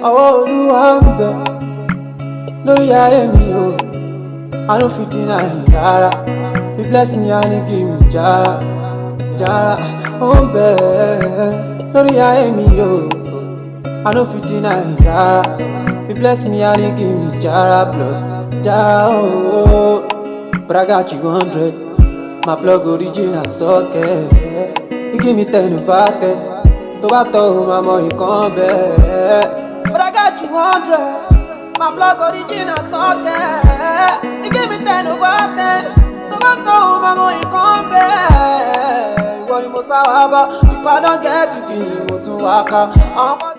Oh, Luambe, no, ya, me, I don't fit in a jara. He bless me and he give me jara. Jara, oh, be, no, ya, me, I don't fit in a jara. He bless me and he give me jara plus jara, oh. But I got you 100. My plug original socket. You give me 10 over 10. So I told my mom you come back. But I got you 100. My plug original socket. You give me 10 over 10. So I told my mom you come back. What you must have if I don't get you, give me to waka.